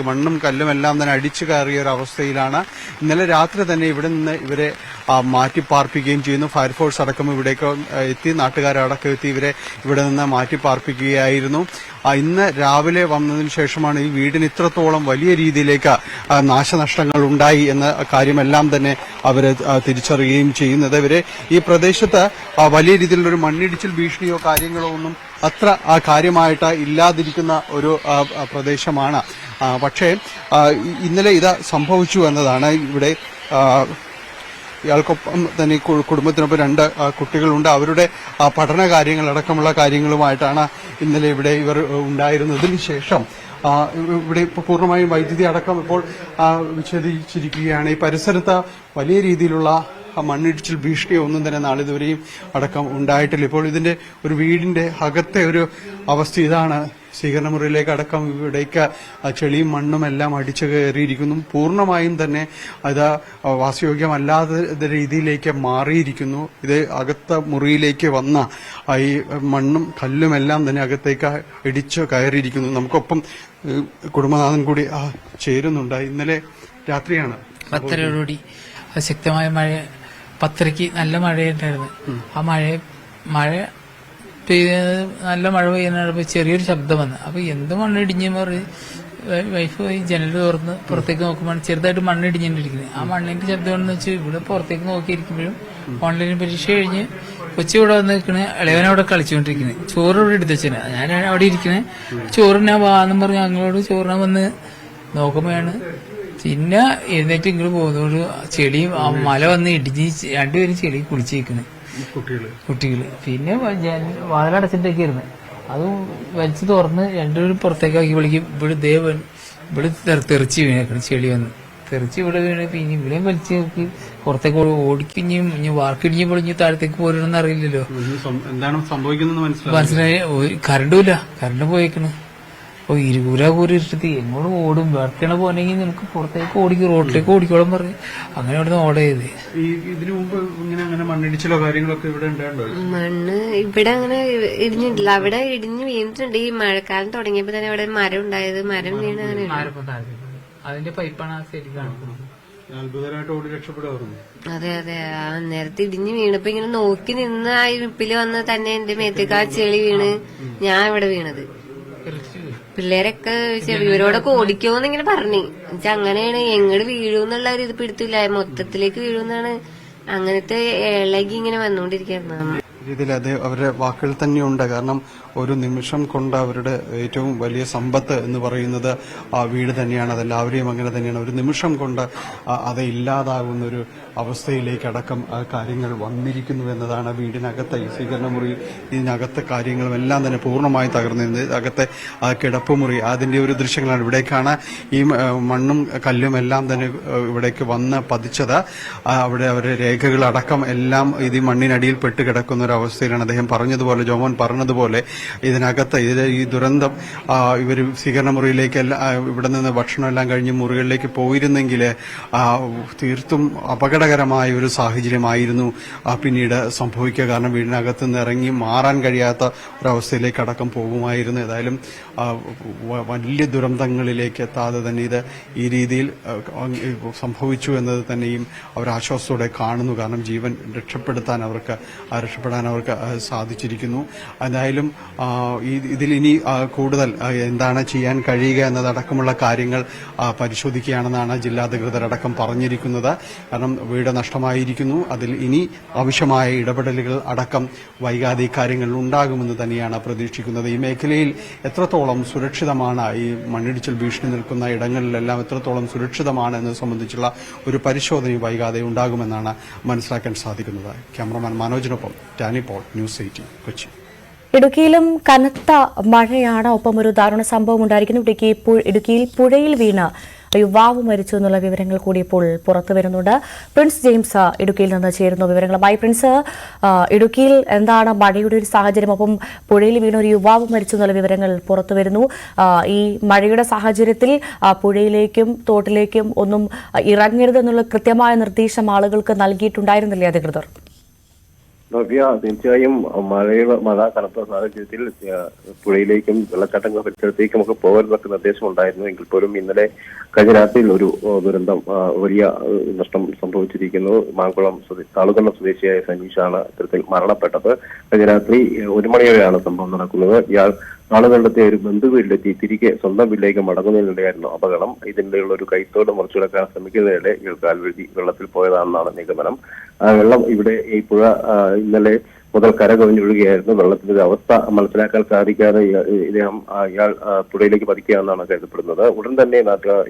മണ്ണും കല്ലും എല്ലാം തന്നെ അടിച്ചു കയറിയ ഒരു അവസ്ഥയിലാണ്. ഇന്നലെ രാത്രി തന്നെ ഇവിടെ നിന്ന് ഇവരെ മാറ്റിപ്പാർപ്പിക്കുകയും ചെയ്യുന്നു. ഫയർഫോഴ്സ് അടക്കം ഇവിടേക്ക് എത്തി, നാട്ടുകാരടക്കം എത്തി ഇവരെ ഇവിടെ നിന്ന് മാറ്റിപ്പാർപ്പിക്കുകയായിരുന്നു. ഇന്ന് രാവിലെ വന്നതിന് ശേഷമാണ് ഈ വീടിന് ഇത്രത്തോളം വലിയ രീതിയിലേക്ക് നാശനഷ്ടങ്ങൾ ഉണ്ടായി എന്ന കാര്യമെല്ലാം തന്നെ അവര് തിരിച്ചറിയുകയും ചെയ്യുന്നത്. ഇവരെ ഈ പ്രദേശത്ത് വലിയ രീതിയിലുള്ള ഒരു മണ്ണിടിച്ചിൽ ഭീഷണിയോ കാര്യങ്ങളോ ഒന്നും അത്ര കാര്യമായിട്ട് ഇല്ലാതിരിക്കുന്ന ഒരു പ്രദേശമാണ്. പക്ഷേ ഇന്നലെ ഇത് സംഭവിച്ചു എന്നതാണ്. ഇവിടെ ഇയാൾക്കൊപ്പം തന്നെ കുടുംബത്തിനൊപ്പം 2 കുട്ടികളുണ്ട്. അവരുടെ പഠന കാര്യങ്ങളടക്കമുള്ള കാര്യങ്ങളുമായിട്ടാണ് ഇന്നലെ ഇവിടെ ഇവർ ഉണ്ടായിരുന്നതിന് ശേഷം ഇവിടെ ഇപ്പോൾ പൂർണ്ണമായും വൈദ്യുതി അടക്കം ഇപ്പോൾ വിച്ഛേദിച്ചിരിക്കുകയാണ്. ഈ പരിസരത്ത് വലിയ രീതിയിലുള്ള മണ്ണിടിച്ചിൽ ഭീഷണിയോ ഒന്നും തന്നെ നാളിതുവരെയും അടക്കം ഉണ്ടായിട്ടില്ല. ഇപ്പോൾ ഇതിന്റെ ഒരു വീടിന്റെ അകത്തെ ഒരു അവസ്ഥ ഇതാണ്. സ്വീകരണമുറിയിലേക്ക് അടക്കം ഇവിടേക്ക് ചെളിയും മണ്ണും എല്ലാം അടിച്ചു കയറിയിരിക്കുന്നു. പൂർണ്ണമായും തന്നെ അത് വാസയോഗ്യമല്ലാത്ത രീതിയിലേക്ക് മാറിയിരിക്കുന്നു. ഇത് അകത്ത മുറിയിലേക്ക് വന്ന ഈ മണ്ണും കല്ലും എല്ലാം തന്നെ അകത്തേക്ക് ഇടിച്ചു കയറിയിരിക്കുന്നു. നമുക്കൊപ്പം കുടുംബനാഥൻ കൂടി ചേരുന്നുണ്ട്. ഇന്നലെ രാത്രിയാണ് 10:30 ശക്തമായ മഴ 10:30 നല്ല മഴയുണ്ടായിരുന്നു. ആ മഴ പെയ്ത് നല്ല മഴ പെയ്യുന്ന ചെറിയൊരു ശബ്ദം വന്നു. അപ്പൊ എന്ത് മണ്ണിടിഞ്ഞെന്ന് പറഞ്ഞ് വൈഫ് പോയി ജനൽ തുറന്ന് പുറത്തേക്ക് നോക്കുമ്പോൾ ചെറുതായിട്ട് മണ്ണിടിഞ്ഞിരിക്കുന്നത്. ആ മണ്ണിന്റെ ശബ്ദം എന്ന് വെച്ചാൽ ഇവിടെ പുറത്തേക്ക് നോക്കിയിരിക്കുമ്പോഴും ഓൺലൈൻ പരീക്ഷ കഴിഞ്ഞ് കൊച്ചി ഇവിടെ വന്ന് നിൽക്കണേ, ഇളയവനവിടെ കളിച്ചുകൊണ്ടിരിക്കുന്നത്. ചോറ് ഇവിടെ എടുത്ത് വെച്ചാൽ ഞാൻ അവിടെ ഇരിക്കണേ. ചോറിനാ വാന്നും പറഞ്ഞ് ഞങ്ങളോട് ചോറിനാ വന്ന് നോക്കുമ്പോഴാണ് പിന്നെ എഴുന്നേറ്റ് ഇങ്ങോട്ട് പോകുന്നോട് ചെളി മല വന്ന് ഇടിഞ്ഞ് രണ്ടുപേരും ചെളി കുളിച്ചേക്കുന്നത് കുട്ടികള്. പിന്നെ വാതിലടച്ചിട്ടൊക്കെ ഇരുന്ന് അത് വലിച്ചു തുറന്ന് രണ്ടുപേരും പുറത്തേക്കാക്കി വിളിക്കും. ഇവിടെ തെറിച്ച് വീണേക്കണം. ചെളി വന്ന് തെറിച്ച് ഇവിടെ വീണ് പിന്നെ ഇവിടെയും വലിച്ചു നോക്കി പുറത്തേക്ക് ഓടിക്കിഞ്ഞും ഇനി വാർക്കിടിഞ്ഞ് പൊളിഞ്ഞ് താഴത്തേക്ക് പോരണമെന്ന് അറിയില്ലല്ലോ. എന്താണ് സംഭവിക്കുന്നത് മനസ്സിലായി. കറണ്ട് പോയേക്കണ്. അപ്പൊ കൂരി ഇഷ്ടത്തി എങ്ങോട്ട് ഓടും. വർക്കണ പോണെങ്കിൽ നിനക്ക് പുറത്തേക്ക് ഓടിക്കും, റോഡിലേക്ക് ഓടിക്കോളം പറഞ്ഞ് അങ്ങനെ അവിടെ നിന്ന് ഓർഡർ ചെയ്ത്. ഇതിനു മുമ്പ് ഇങ്ങനെ മണ്ണിടിച്ചിലോ കാര്യങ്ങളൊക്കെ ഇവിടെ ഉണ്ടായിട്ടുണ്ടോ? മണ്ണ് ഇവിടെ അങ്ങനെ ഇടിഞ്ഞിട്ടില്ല. അവിടെ ഇടിഞ്ഞ് വീണിട്ടുണ്ട്. ഈ മഴക്കാലം തുടങ്ങിയപ്പോ തന്നെ അവിടെ മരം ഉണ്ടായത്, മരം വീണ് അങ്ങനെ അതിന്റെ പൈപ്പാണ് ആ സൈഡിൽ കാണിക്കുന്നത്. അത്ഭുതമായിട്ട് ഓടി രക്ഷപ്പെടുമായിരുന്നു. അതെ അതെ. ആ നേരത്തെ ഇടിഞ്ഞ് വീണപ്പോ ഇങ്ങനെ നോക്കി നിന്ന് ആ ഇപ്പില് വന്ന് തന്നെ എന്റെ മേത്തേക്ക് ആ ചെളി വീണ് ഞാൻ ഇവിടെ വീണത്. പിള്ളേരൊക്കെ ഇവരോടൊക്കെ ഓടിക്കോന്ന് ഇങ്ങനെ പറഞ്ഞു. അങ്ങനെയാണ് എങ്ങോട്ട് വീഴൂന്നുള്ള ഒരു ഇത് പിടുത്തില്ല, മൊത്തത്തിലേക്ക് വീഴൂന്നാണ്. അങ്ങനത്തെ ഇളകി ഇങ്ങനെ വന്നുകൊണ്ടിരിക്കുന്നു. ഇതിൽ അത് അവരുടെ വാക്കുകൾ തന്നെയുണ്ട്. കാരണം ഒരു നിമിഷം കൊണ്ട് അവരുടെ ഏറ്റവും വലിയ സമ്പത്ത് എന്ന് പറയുന്നത് ആ വീട് തന്നെയാണ്. അതെല്ലാവരെയും അങ്ങനെ തന്നെയാണ്. ഒരു നിമിഷം കൊണ്ട് അത് ഇല്ലാതാകുന്ന ഒരു അവസ്ഥയിലേക്ക് അടക്കം കാര്യങ്ങൾ വന്നിരിക്കുന്നു എന്നതാണ്. വീടിനകത്തെ ഈ സ്വീകരണ മുറി, ഇതിനകത്തെ കാര്യങ്ങളും എല്ലാം തന്നെ പൂർണ്ണമായി തകർന്നിരുന്നത്. അകത്തെ കിടപ്പുമുറി, അതിന്റെ ഒരു ദൃശ്യങ്ങളാണ്. ഇവിടേക്കാണ് ഈ മണ്ണും കല്ലും എല്ലാം തന്നെ ഇവിടേക്ക് വന്ന് പതിച്ചത്. അവിടെ അവരുടെ രേഖകളടക്കം എല്ലാം ഇത് മണ്ണിനടിയിൽ പെട്ട് കിടക്കുന്ന ഒരു അവസ്ഥയിലാണ്. അദ്ദേഹം പറഞ്ഞതുപോലെ, ജോമോൻ പറഞ്ഞതുപോലെ ഇതിനകത്ത് ഈ ദുരന്തം ഇവർ സ്വീകരണ മുറിയിലേക്ക് ഇവിടെ നിന്ന് ഭക്ഷണം എല്ലാം കഴിഞ്ഞ് മുറികളിലേക്ക് പോയിരുന്നെങ്കിൽ തീർത്തും അപകടകരമായ ഒരു സാഹചര്യമായിരുന്നു പിന്നീട് സംഭവിക്കുക. കാരണം വീടിനകത്ത് നിന്ന് ഇറങ്ങി മാറാൻ കഴിയാത്ത ഒരവസ്ഥയിലേക്ക് അടക്കം പോകുമായിരുന്നു. ഏതായാലും വലിയ ദുരന്തങ്ങളിലേക്ക് എത്താതെ തന്നെ ഇത് ഈ രീതിയിൽ സംഭവിച്ചു എന്നത് തന്നെയും അവർ ആശ്വാസത്തോടെ കാണുന്നു. കാരണം ജീവൻ രക്ഷപ്പെടാൻ അവർക്ക് സാധിച്ചിരിക്കുന്നു. എന്തായാലും ഇതിലിനി കൂടുതൽ എന്താണ് ചെയ്യാൻ കഴിയുക എന്നതടക്കമുള്ള കാര്യങ്ങൾ പരിശോധിക്കുകയാണെന്നാണ് ജില്ലാധികൃതരടക്കം പറഞ്ഞിരിക്കുന്നത്. കാരണം വീട് നഷ്ടമായിരിക്കുന്നു. അതിൽ ഇനി ആവശ്യമായ ഇടപെടലുകൾ അടക്കം വൈകാതെ കാര്യങ്ങൾ ഉണ്ടാകുമെന്ന് തന്നെയാണ് പ്രതീക്ഷിക്കുന്നത്. ഈ മേഖലയിൽ എത്രത്തോളം സുരക്ഷിതമാണ്, ഈ മണ്ണിടിച്ചിൽ ഭീഷണി നിൽക്കുന്ന ഇടങ്ങളിലെല്ലാം എത്രത്തോളം സുരക്ഷിതമാണ് എന്നത് സംബന്ധിച്ചുള്ള ഒരു പരിശോധന വൈകാതെ ഉണ്ടാകുമെന്നാണ് മനസ്സിലാക്കാൻ സാധിക്കുന്നത്. ക്യാമറമാൻ മനോജിനൊപ്പം ടാനി പോൾ, ന്യൂസ് 18, കൊച്ചി. ഇടുക്കിയിലും കനത്ത മഴയാണ്. ഒപ്പം ഒരു ദാരുണ സംഭവം ഉണ്ടായിരിക്കുന്നു. ഇടുക്കിയിൽ പുഴയിൽ വീണ് യുവാവ് മരിച്ചു എന്നുള്ള വിവരങ്ങൾ കൂടി ഇപ്പോൾ പുറത്തു വരുന്നുണ്ട്. പ്രിൻസ് ജെയിംസ് ഇടുക്കിയിൽ നിന്ന് ചേരുന്നു വിവരങ്ങളുമായി. പ്രിൻസ്, ഇടുക്കിയിൽ എന്താണ് മഴയുടെ ഒരു സാഹചര്യം? ഒപ്പം പുഴയിൽ വീണ ഒരു യുവാവ് മരിച്ചു എന്നുള്ള വിവരങ്ങൾ പുറത്തു വരുന്നു. ഈ മഴയുടെ സാഹചര്യത്തിൽ പുഴയിലേക്കും തോട്ടിലേക്കും ഒന്നും ഇറങ്ങരുതെന്നുള്ള കൃത്യമായ നിർദ്ദേശം ആളുകൾക്ക് നൽകിയിട്ടുണ്ടായിരുന്നില്ലേ അധികൃതർ? നവ്യ, തീർച്ചയായും മഴ കനത്ത സാഹചര്യത്തിൽ പുഴയിലേക്കും വെള്ളച്ചാട്ടങ്ങൾ പരിസരത്തേക്കും ഒക്കെ പോകരുതൊക്കെ നിർദ്ദേശം ഉണ്ടായിരുന്നു. എങ്കിൽ പോലും ഇന്നലെ കഴിഞ്ഞ രാത്രിയിൽ ഒരു ദുരന്തം, വലിയ നഷ്ടം സംഭവിച്ചിരിക്കുന്നു. താളുകള്ളം സ്വദേശിയായ സനീഷാണ് ഇത്തരത്തിൽ മരണപ്പെട്ടത്. കഴിഞ്ഞ രാത്രി 1 മണിയോടെയാണ് സംഭവം നടക്കുന്നത്. ഇയാൾ ആളുകളുടെ ഒരു ബന്ധുവീട്ടിലെത്തി തിരികെ സ്വന്തം വീട്ടിലേക്ക് മടങ്ങുന്നതിനിടെയായിരുന്നു അപകടം. ഇതിനിടെയുള്ള ഒരു കൈത്തോട് മുറിച്ചെടുക്കാൻ ശ്രമിക്കുന്നതിനിടെ ഇയാൾ കാൽവഴുതി വെള്ളത്തിൽ പോയതാണെന്നാണ് നിഗമനം. വെള്ളം ഇവിടെ ഈ പുഴ ഇന്നലെ മുതൽ കരകവിഞ്ഞൊഴുകയായിരുന്നു. വെള്ളത്തിന്റെ അവസ്ഥ മനസ്സിലാക്കാൻ സാധിക്കാതെ ഇയാൾ പുഴയിലേക്ക് പതിക്കുകയെന്നാണ് കരുതപ്പെടുന്നത്. ഉടൻ തന്നെ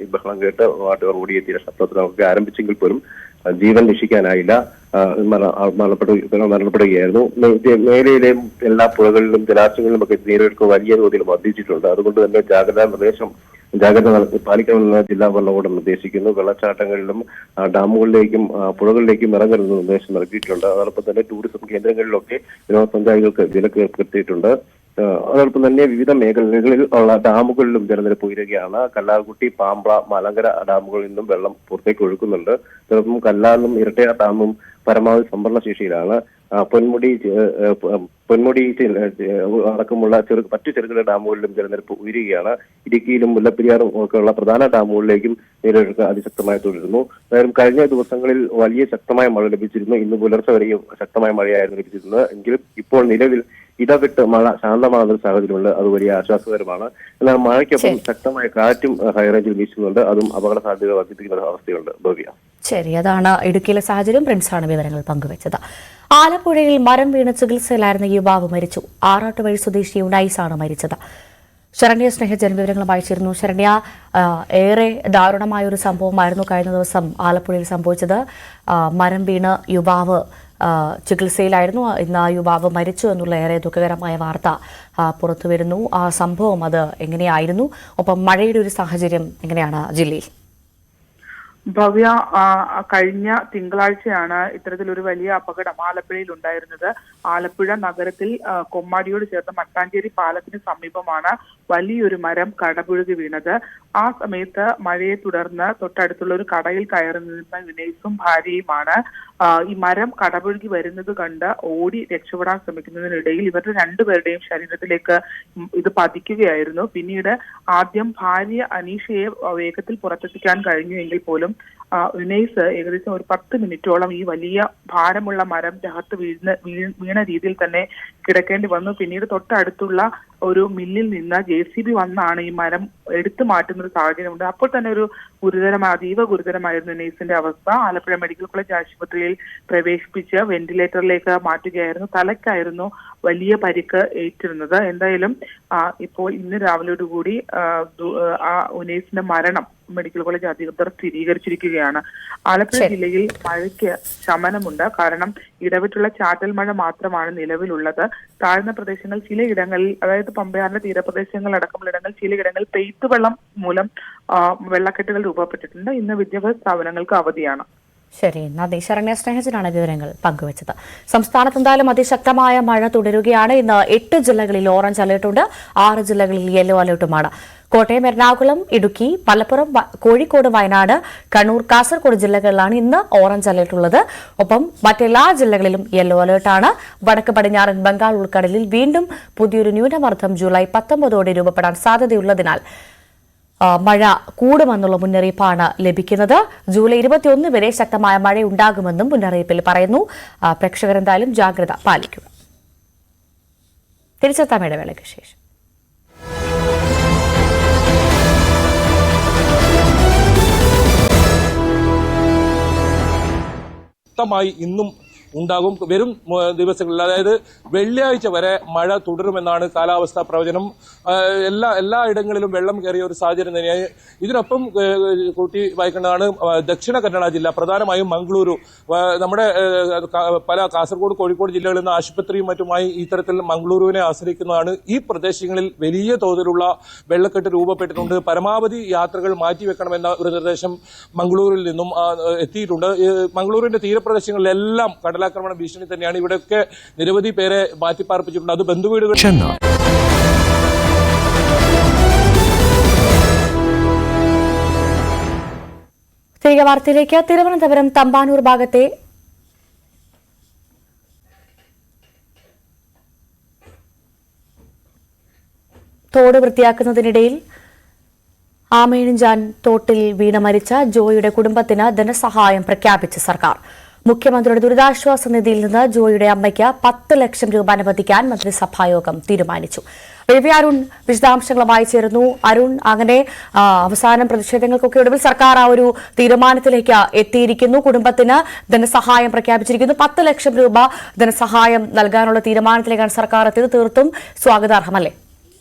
ഈ ബഹളം കേട്ട് നാട്ടുകാർ ഓടിയെത്തിയ രക്ഷാപ്രവർത്തനമൊക്കെ ആരംഭിച്ചെങ്കിൽ പോലും ജീവൻ രക്ഷിക്കാനായില്ല. മരണപ്പെടുകയായിരുന്നു. മേഖലയിലെ എല്ലാ പുഴകളിലും ജലാശയങ്ങളിലും ഒക്കെ നീരൊഴുക്ക് വലിയ തോതിൽ വർദ്ധിച്ചിട്ടുണ്ട്. അതുകൊണ്ട് തന്നെ ജാഗ്രത പാലിക്കണമെന്ന് ജില്ലാ ഭരണകൂടം നിർദ്ദേശിക്കുന്നു. വെള്ളച്ചാട്ടങ്ങളിലും ഡാമുകളിലേക്കും പുഴകളിലേക്കും ഇറങ്ങരുതെന്ന് നിർദ്ദേശം നൽകിയിട്ടുണ്ട്. അതോടൊപ്പം തന്നെ ടൂറിസം കേന്ദ്രങ്ങളിലൊക്കെ വിനോദസഞ്ചാരികൾക്ക് വിലക്ക് ഏർപ്പെടുത്തിയിട്ടുണ്ട്. അതോടൊപ്പം തന്നെ വിവിധ മേഖലകളിൽ ഉള്ള ഡാമുകളിലും ജലനിരപ്പ് ഉയരുകയാണ്. കല്ലാർകുട്ടി, പാമ്പ്ര, മലങ്കര ഡാമുകളിൽ നിന്നും വെള്ളം പുറത്തേക്ക് ഒഴുക്കുന്നുണ്ട്. ചിലപ്പം കല്ലാറിലും ഇരട്ടയാർ ഡാമും പരമാവധി സംഭരണ ശേഷിയിലാണ്. പൊന്മുടി അടക്കമുള്ള മറ്റു ചെറുകിട ഡാമുകളിലും ജലനിരപ്പ് ഉയരുകയാണ്. ഇടുക്കിയിലും മുല്ലപ്പെരിയാറും ഒക്കെയുള്ള പ്രധാന ഡാമുകളിലേക്കും നീരൊഴുക്ക് അതിശക്തമായി തുടരുന്നു. അതായത് കഴിഞ്ഞ ദിവസങ്ങളിൽ വലിയ ശക്തമായ മഴ ലഭിച്ചിരുന്നു. ഇന്ന് പുലർച്ചെ വരെയും ശക്തമായ മഴയായിരുന്നു ലഭിച്ചിരുന്നത്. എങ്കിലും ഇപ്പോൾ നിലവിൽ ഇടവിട്ട് മഴ ശാന്തമാകുന്ന ഒരു സാഹചര്യമുണ്ട്. അത് വലിയ ആശ്വാസകരമാണ്. എന്നാൽ മഴയ്ക്കൊപ്പം ശക്തമായ കാറ്റും ഹൈറേഞ്ചിൽ വീശുന്നുണ്ട്. അതും അപകട സാധ്യത വർദ്ധിപ്പിക്കുന്ന അവസ്ഥയുണ്ട്. ഭവ്യ, ശരി, അതാണ് ഇടുക്കിയിലെ സാഹചര്യം. പ്രിൻസാണ് വിവരങ്ങൾ പങ്കുവച്ചത്. ആലപ്പുഴയിൽ മരം വീണ് ചികിത്സയിലായിരുന്ന യുവാവ് മരിച്ചു. ആറാട്ടുവഴി സ്വദേശി ഉനൈസാണ് മരിച്ചത്. ശരണ്യ സ്നേഹജൻ വിവരങ്ങളുമായി ചേരുന്നു. ശരണ്യ, ഏറെ ദാരുണമായ ഒരു സംഭവമായിരുന്നു കഴിഞ്ഞ ദിവസം ആലപ്പുഴയിൽ സംഭവിച്ചത്. മരം വീണ് യുവാവ് ചികിത്സയിലായിരുന്നു. ഇന്ന് ആ യുവാവ് മരിച്ചു എന്നുള്ള ഏറെ ദുഃഖകരമായ വാർത്ത പുറത്തുവരുന്നു. ആ സംഭവം അത് എങ്ങനെയായിരുന്നു? ഒപ്പം മഴയുടെ ഒരു സാഹചര്യം എങ്ങനെയാണ് ജില്ലയിൽ? ഭവ്യ, കഴിഞ്ഞ തിങ്കളാഴ്ചയാണ് ഇത്തരത്തിലൊരു വലിയ അപകടം ആലപ്പുഴയിൽ ഉണ്ടായിരുന്നത്. ആലപ്പുഴ നഗരത്തിൽ കൊമ്മാടിയോട് ചേർന്ന മട്ടാഞ്ചേരി പാലത്തിന് സമീപമാണ് വലിയൊരു മരം കടപുഴകി വീണത്. ആ സമയത്ത് മഴയെ തുടർന്ന് തൊട്ടടുത്തുള്ള ഒരു കടയിൽ കയറി നിന്ന വിനേസും ഭാര്യയുമാണ് ഈ മരം കടപുഴകി വരുന്നത് കണ്ട് ഓടി രക്ഷപ്പെടാൻ ശ്രമിക്കുന്നതിനിടയിൽ ഇവരുടെ രണ്ടുപേരുടെയും ശരീരത്തിലേക്ക് ഇത് പതിക്കുകയായിരുന്നു. പിന്നീട് ആദ്യം ഭാര്യ അനീഷയെ വേഗത്തിൽ പുറത്തെത്തിക്കാൻ കഴിഞ്ഞുവെങ്കിൽ പോലും വിനേസ് ഏകദേശം ഒരു 10 മിനിറ്റോളം ഈ വലിയ ഭാരമുള്ള മരം ദേഹത്ത് വീണ രീതിയിൽ തന്നെ കിടക്കേണ്ടി വന്നു. പിന്നീട് തൊട്ടടുത്തുള്ള ഒരു മില്ലിൽ നിന്ന് JCB വന്നാണ് ഈ മരം എടുത്തു മാറ്റുന്ന ഒരു സാഹചര്യമുണ്ട്. അപ്പോൾ തന്നെ ഒരു അതീവ ഗുരുതരമായിരുന്നു വിനേസിന്റെ അവസ്ഥ. ആലപ്പുഴ മെഡിക്കൽ കോളേജ് ആശുപത്രിയിൽ പ്രവേശിപ്പിച്ച് വെന്റിലേറ്ററിലേക്ക് മാറ്റുകയായിരുന്നു. തലയ്ക്കായിരുന്നു വലിയ പരിക്ക് ഏറ്റിരുന്നത്. എന്തായാലും ഇപ്പോൾ ഇന്ന് രാവിലെയോടുകൂടി ആ ഉനൈസിന്റെ മരണം മെഡിക്കൽ കോളേജ് അധികൃതർ സ്ഥിരീകരിച്ചിരിക്കുകയാണ്. ആലപ്പുഴ ജില്ലയിൽ മഴയ്ക്ക് ശമനമുണ്ട്. കാരണം ഇടവിട്ടുള്ള ചാറ്റൽ മഴ മാത്രമാണ് നിലവിലുള്ളത്. താഴ്ന്ന പ്രദേശങ്ങൾ ചിലയിടങ്ങളിൽ, അതായത് പമ്പയാറിന്റെ തീരപ്രദേശങ്ങൾ അടക്കമുള്ള ഇടങ്ങളിൽ ചിലയിടങ്ങളിൽ പെയ്ത്തുവെള്ളം മൂലം വെള്ളക്കെട്ടുകൾ രൂപപ്പെട്ടിട്ടുണ്ട്. ഇന്ന് വിദ്യാഭ്യാസ സ്ഥാപനങ്ങൾക്ക് അവധിയാണ്. ശരി, നന്ദി. ശരണ്യ സ്നേഹജനാണ് വിവരങ്ങൾ പങ്കുവച്ചത്. സംസ്ഥാനത്ത് എന്തായാലും അതിശക്തമായ മഴ തുടരുകയാണ്. ഇന്ന് 8 ജില്ലകളിൽ ഓറഞ്ച് അലർട്ടുണ്ട്, 6 ജില്ലകളിൽ യെല്ലോ അലർട്ടുമാണ്. കോട്ടയം, എറണാകുളം, ഇടുക്കി, മലപ്പുറം, കോഴിക്കോട്, വയനാട്, കണ്ണൂർ, കാസർഗോഡ് ജില്ലകളിലാണ് ഇന്ന് ഓറഞ്ച് അലർട്ട് ഉള്ളത്. ഒപ്പം മറ്റെല്ലാ ജില്ലകളിലും യെല്ലോ അലർട്ടാണ്. വടക്ക് പടിഞ്ഞാറൻ ബംഗാൾ ഉൾക്കടലിൽ വീണ്ടും പുതിയൊരു ന്യൂനമർദ്ദം ജൂലൈ 19 രൂപപ്പെടാൻ സാധ്യതയുള്ളതിനാൽ മഴ കൂടുമെന്നുള്ള മുന്നറിയിപ്പാണ് ലഭിക്കുന്നത്. ജൂലൈ 21 വരെ ശക്തമായ മഴയുണ്ടാകുമെന്നും മുന്നറിയിപ്പിൽ പറയുന്നു. പ്രേക്ഷകരെന്തായാലും ജാഗ്രത പാലിക്കുക. തിരിച്ചെത്താം ഇടവേളയ്ക്ക് ശേഷം. ഇന്നും ഉണ്ടാകും. വരും ദിവസങ്ങളിൽ, അതായത് വെള്ളിയാഴ്ച വരെ മഴ തുടരുമെന്നാണ് കാലാവസ്ഥാ പ്രവചനം. എല്ലാ ഇടങ്ങളിലും വെള്ളം കയറിയ ഒരു സാഹചര്യം തന്നെയായി. ഇതിനൊപ്പം കൂട്ടി വായിക്കേണ്ടതാണ് ദക്ഷിണ കന്നഡ ജില്ല, പ്രധാനമായും മംഗളൂരു. നമ്മുടെ പല കാസർഗോഡ്, കോഴിക്കോട് ജില്ലകളിൽ നിന്ന് ആശുപത്രിയും മറ്റുമായി ഇത്തരത്തിൽ മംഗളൂരുവിനെ ആശ്രയിക്കുന്നതാണ്. ഈ പ്രദേശങ്ങളിൽ വലിയ തോതിലുള്ള വെള്ളക്കെട്ട് രൂപപ്പെട്ടിട്ടുണ്ട്. പരമാവധി യാത്രകൾ മാറ്റിവെക്കണമെന്ന ഒരു നിർദ്ദേശം മംഗളൂരിൽ നിന്നും എത്തിയിട്ടുണ്ട്. മംഗളൂരിന്റെ തീരപ്രദേശങ്ങളിലെല്ലാം കടലാക്രമണ ഭീഷണി തന്നെയാണ്. ഇവിടെയൊക്കെ നിരവധി പേരെ മാറ്റിപ്പാർപ്പിച്ചിട്ടുണ്ട്. അത് ബന്ധുവീടുകൾ. തിരികെ വാർത്തയിലേക്ക്. തിരുവനന്തപുരം തമ്പാനൂർ ഭാഗത്തെ തോട് വൃത്തിയാക്കുന്നതിനിടയിൽ ആമേണിഞ്ചാൻ തോട്ടിൽ വീണ് മരിച്ച ജോയിയുടെ കുടുംബത്തിന് ധനസഹായം പ്രഖ്യാപിച്ച സർക്കാർ. മുഖ്യമന്ത്രിയുടെ ദുരിതാശ്വാസ നിധിയിൽ നിന്ന് ജോയിയുടെ അമ്മയ്ക്ക് 10 ലക്ഷം രൂപ അനുവദിക്കാൻ മന്ത്രിസഭായോഗം തീരുമാനിച്ചു. രവി അരുൺ വിശദാംശങ്ങളുമായി ചേർന്നു. അരുൺ, അങ്ങനെ അവസാനം പ്രതിഷേധങ്ങൾക്കൊക്കെ ഒടുവിൽ സർക്കാർ ആ ഒരു തീരുമാനത്തിലേക്ക് എത്തിയിരിക്കുന്നു. കുടുംബത്തിന് ധനസഹായം പ്രഖ്യാപിച്ചിരിക്കുന്നു. 10 ലക്ഷം രൂപ ധനസഹായം നൽകാനുള്ള തീരുമാനത്തിലേക്കാണ് സർക്കാർ എത്തിയത്. തീർത്തും സ്വാഗതാർഹമല്ലേ?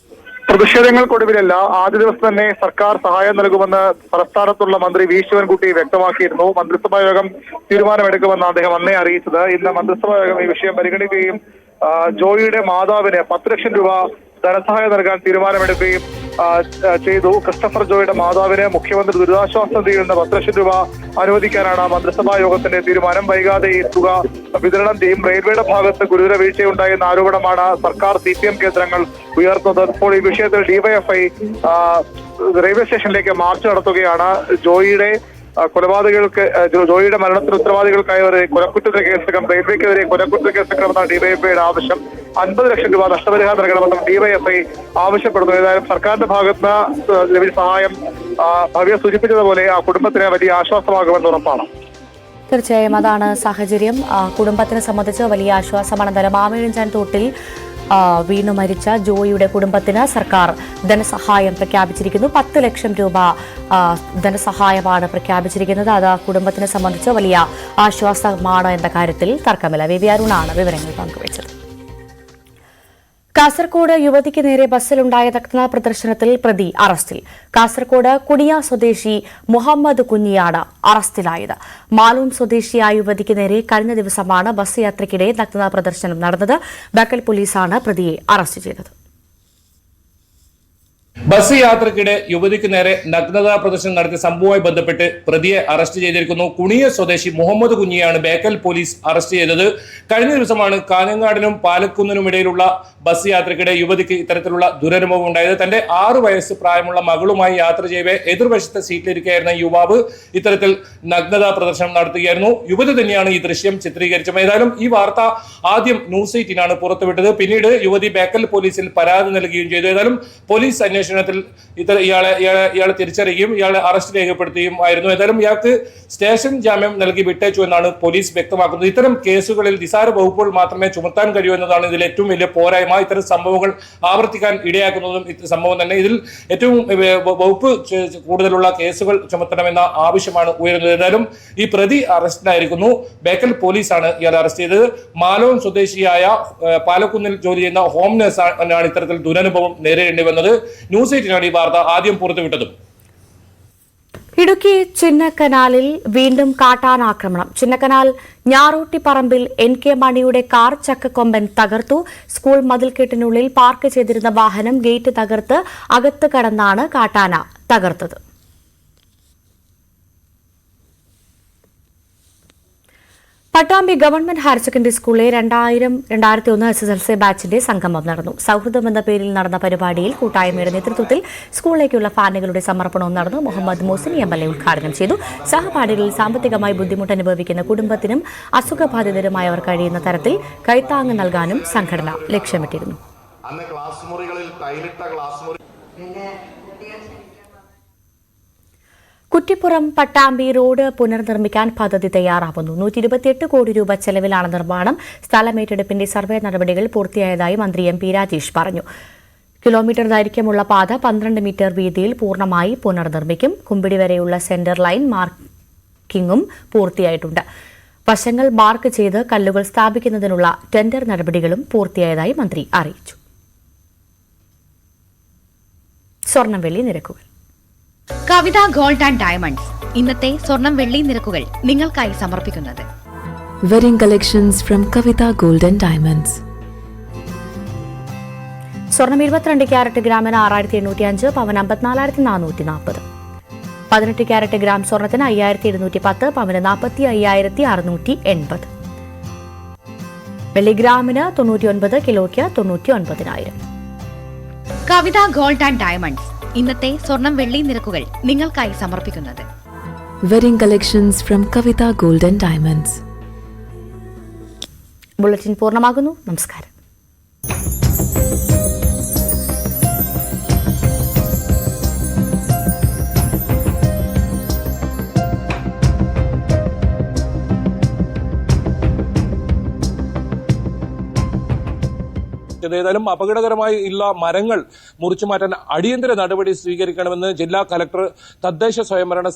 പ്രതിഷേധങ്ങൾക്കൊടുവിലല്ല, ആദ്യ ദിവസം തന്നെ സർക്കാർ സഹായം നൽകുമെന്ന് തലസ്ഥാനത്തുള്ള മന്ത്രി വി ശിവൻകുട്ടി വ്യക്തമാക്കിയിരുന്നു. മന്ത്രിസഭാ യോഗം തീരുമാനമെടുക്കുമെന്ന് അദ്ദേഹം അന്നേ അറിയിച്ചത്. ഇന്ന് മന്ത്രിസഭാ യോഗം ഈ വിഷയം പരിഗണിക്കുകയും ജോയിയുടെ മാതാവിന് 10 ലക്ഷം രൂപ ധനസഹായം നൽകാൻ തീരുമാനമെടുക്കുകയും ചെയ്തു. ക്രിസ്റ്റഫർ ജോയിയുടെ മാതാവിന് മുഖ്യമന്ത്രി ദുരിതാശ്വാസ നിധിയിൽ നിന്ന് 10 ലക്ഷം രൂപ അനുവദിക്കാനാണ് മന്ത്രിസഭാ യോഗത്തിന്റെ തീരുമാനം. വൈകാതെ ഈ തുക വിതരണം ചെയ്യും. റെയിൽവേയുടെ ഭാഗത്ത് ഗുരുതര വീഴ്ചയുണ്ടായെന്ന ആരോപണമാണ് സർക്കാർ CPM കേന്ദ്രങ്ങൾ ഉയർത്തുന്നത്. ഇപ്പോൾ ഈ വിഷയത്തിൽ DYFI റെയിൽവേ സ്റ്റേഷനിലേക്ക് മാർച്ച് നടത്തുകയാണ്. ജോയിയുടെ കൊലപാതകങ്ങൾക്ക് ജോയിയുടെ മരണത്തിന് ഉത്തരവാദികൾക്കായവരെ കൊലക്കുറ്റത്തിന് കേസെടുക്കണം, റെയിൽവേക്കെതിരെ കൊലക്കുറ്റത്തിന് കേസെടുക്കണമെന്നാണ് ഡിവൈഎഫ്ഐയുടെ ആവശ്യം. 50 ലക്ഷം രൂപ നഷ്ടപരിഹാരം നൽകണമെന്നും ഡിവൈഎഫ്ഐ ആവശ്യപ്പെടുന്നു. ഏതായാലും സർക്കാരിന്റെ ഭാഗത്ത് ലഭിച്ച സഹായം ഭവ്യ സൂചിപ്പിച്ചതുപോലെ ആ കുടുംബത്തിന് വലിയ ആശ്വാസമാകുമെന്ന് ഉറപ്പാണ്. തീർച്ചയായും അതാണ് സാഹചര്യം. കുടുംബത്തിനെ സംബന്ധിച്ച് വലിയ ആശ്വാസമാണ്. എന്തായാലും മാവേലിഞ്ചാൻ തോട്ടിൽ വീണു മരിച്ച ജോയിയുടെ കുടുംബത്തിന് സർക്കാർ ധനസഹായം പ്രഖ്യാപിച്ചിരിക്കുന്നു. 10 ലക്ഷം രൂപ ധനസഹായമാണ് പ്രഖ്യാപിച്ചിരിക്കുന്നത്. അത് കുടുംബത്തിനെ സംബന്ധിച്ച് വലിയ ആശ്വാസമാണ് എന്ന കാര്യത്തിൽ തർക്കമില്ല. വി വി അരുണാണ് വിവരങ്ങൾ പങ്കുവച്ചത്. കാസർകോട് യുവതിക്ക് നേരെ ബസ്സിലുണ്ടായ നഗ്ന പ്രദർശനത്തിൽ പ്രതി അറസ്റ്റിൽ. കാസർകോട് കുണിയ സ്വദേശി മുഹമ്മദ് കുഞ്ഞിയാണ് അറസ്റ്റിലായത്. മാലൂം സ്വദേശിയായ യുവതിക്ക് നേരെ കഴിഞ്ഞ ദിവസമാണ് ബസ് യാത്രയ്ക്കിടെ നഗ്ന പ്രദർശനം നടന്നത്. ബക്കൽ പോലീസാണ് പ്രതിയെ അറസ്റ്റ് ചെയ്തത്. ബസ് യാത്രക്കിടെ യുവതിക്ക് നേരെ നഗ്നതാ പ്രദർശനം നടത്തിയ സംഭവവുമായി ബന്ധപ്പെട്ട് പ്രതിയെ അറസ്റ്റ് ചെയ്തിരിക്കുന്നു. കുണിയ സ്വദേശി മുഹമ്മദ് കുഞ്ഞിയാണ് ബേക്കൽ പോലീസ് അറസ്റ്റ് ചെയ്തത്. കഴിഞ്ഞ ദിവസമാണ് കാഞ്ഞങ്ങാടിനും പാലക്കുന്നിനും ഇടയിലുള്ള ബസ് യാത്രക്കിടെ യുവതിക്ക് ഇത്തരത്തിലുള്ള ദുരനുഭവം ഉണ്ടായത്. തന്റെ 6 വയസ്സ് പ്രായമുള്ള മകളുമായി യാത്ര ചെയ്യവേ എതിർവശത്തെ സീറ്റിലിരിക്കുകയായിരുന്ന യുവാവ് ഇത്തരത്തിൽ നഗ്നതാ പ്രദർശനം നടത്തുകയായിരുന്നു. യുവതി തന്നെയാണ് ഈ ദൃശ്യം ചിത്രീകരിച്ചത്. ഏതായാലും ഈ വാർത്ത ആദ്യം ന്യൂസ് 18 പുറത്തുവിട്ടത്. പിന്നീട് യുവതി ബേക്കൽ പോലീസിൽ പരാതി നൽകുകയും ചെയ്തു. ഏതായാലും പോലീസ് അന്വേഷണത്തിൽ ഇയാളെ തിരിച്ചറിയുകയും ഇയാളെ അറസ്റ്റ് രേഖപ്പെടുത്തുകയും ആയിരുന്നു. ഏതായാലും ഇയാൾക്ക് സ്റ്റേഷൻ ജാമ്യം നൽകി വിട്ടേച്ചു എന്നാണ് പോലീസ് വ്യക്തമാക്കുന്നത്. ഇത്തരം കേസുകളിൽ നിസാര വകുപ്പുകൾ മാത്രമേ ചുമത്താൻ കഴിയൂ എന്നതാണ് ഇതിൽ ഏറ്റവും വലിയ പോരായ്മ. ഇത്തരം സംഭവങ്ങൾ ആവർത്തിക്കാൻ ഇടയാക്കുന്നതും സംഭവം തന്നെ. ഇതിൽ ഏറ്റവും വകുപ്പ് കൂടുതലുള്ള കേസുകൾ ചുമത്തണമെന്ന ആവശ്യമാണ് ഉയരുന്നത്. ഏതായാലും ഈ പ്രതി അറസ്റ്റിലായിരിക്കുന്നു. ബേക്കൽ പോലീസാണ് ഇയാളെ അറസ്റ്റ് ചെയ്തത്. മാലോം സ്വദേശിയായ പാലക്കുന്നിൽ ജോലി ചെയ്യുന്ന ഹോം നഴ്സാണ് ഇത്തരത്തിൽ ദുരനുഭവം നേരിടേണ്ടി വന്നത്. ന്യൂസ് 18 ഈ വാർത്ത ആദ്യം പുറത്തുവിട്ടതും. ഇടുക്കി ചിന്നക്കനാലിൽ വീണ്ടും കാട്ടാനാക്രമണം. ചിന്നക്കനാൽ ഞാറൂട്ടിപ്പറമ്പിൽ NK മണിയുടെ കാർ ചക്കക്കൊമ്പൻ തകർത്തു. സ്കൂൾ മതിൽക്കെട്ടിനുള്ളിൽ പാർക്ക് ചെയ്തിരുന്ന വാഹനം ഗേറ്റ് തകർത്ത് അകത്ത് കടന്നാണ് കാട്ടാന തകർത്തത്. പട്ടാമ്പി ഗവൺമെന്റ് ഹയർ സെക്കൻഡറി സ്കൂളിലെ 2001 SSLC ബാച്ചിന്റെ സംഗമം നടന്നു. സൗഹൃദം എന്ന പേരിൽ നടന്ന പരിപാടിയിൽ കൂട്ടായ്മയുടെ നേതൃത്വത്തിൽ സ്കൂളിലേക്കുള്ള ഫാനുകളുടെ സമർപ്പണവും നടന്നു. മുഹമ്മദ് മോസിൻ MLA ഉദ്ഘാടനം ചെയ്തു. സഹപാഠികളിൽ സാമ്പത്തികമായി ബുദ്ധിമുട്ട് അനുഭവിക്കുന്ന കുടുംബത്തിനും അസുഖബാധിതരുമായവർ കഴിയുന്ന തരത്തിൽ കൈത്താങ്ങ് നൽകാനും സംഘടന ലക്ഷ്യമിട്ടിരുന്നു. കുറ്റിപ്പുറം പട്ടാമ്പി റോഡ് പുനർനിർമ്മിക്കാൻ പദ്ധതി തയ്യാറാവുന്നു. 128 കോടി രൂപ ചെലവിലാണ് നിർമ്മാണം. സ്ഥലമേറ്റെടുപ്പിന്റെ സർവേ നടപടികൾ പൂർത്തിയായതായി മന്ത്രി MP രാജേഷ് പറഞ്ഞു. കിലോമീറ്റർ ദൈർഘ്യമുള്ള പാത 12 മീറ്റർ വീതിയിൽ പൂർണ്ണമായി പുനർനിർമ്മിക്കും. കുമ്പിടി വരെയുള്ള സെന്റർ ലൈൻ മാർക്കിംഗും പൂർത്തിയായിട്ടുണ്ട്. വശങ്ങൾ മാർക്ക് ചെയ്ത് കല്ലുകൾ സ്ഥാപിക്കുന്നതിനുള്ള ടെൻഡർ നടപടികളും പൂർത്തിയായതായി മന്ത്രി അറിയിച്ചു. സ്വർണം വെള്ളി നിരക്കുകൾ. കവിത ഗോൾഡ് ആൻഡ് ഡയമണ്ട്സ് ഇന്നത്തെ സ്വർണം വെള്ളി നിരക്കുകൾ നിങ്ങൾക്കായി സമർപ്പിക്കുന്നത് wedding collections from Kavitha gold and diamonds. സ്വർണം 22 ക്യാരറ്റ് ഗ്രാമിന് 6805, പവൻ 54,440. 18 ക്യാരറ്റ് ഗ്രാം സ്വർണത്തിന് 5210, പവന് 45,680. വെള്ളി ഗ്രാമിന് 99, കിലോയ്ക്ക് 99,000. കവിത ഗോൾഡ് ആൻഡ് ഡയമണ്ട്സ് ഇന്നത്തെ സ്വർണം വെള്ളി നിരക്കുകൾ നിങ്ങൾക്കായി സമർപ്പിക്കുന്നത് wedding collections from Kavitha gold and diamonds. Bulletin പൂർണ്ണമാകുന്നു. നമസ്കാരം. ഏതായാലും അപകടകരമായി ഉള്ള മരങ്ങൾ മുറിച്ചു മാറ്റാൻ അടിയന്തര നടപടി സ്വീകരിക്കണമെന്ന് ജില്ലാ കലക്ടർ തദ്ദേശ സ്വയംഭരണ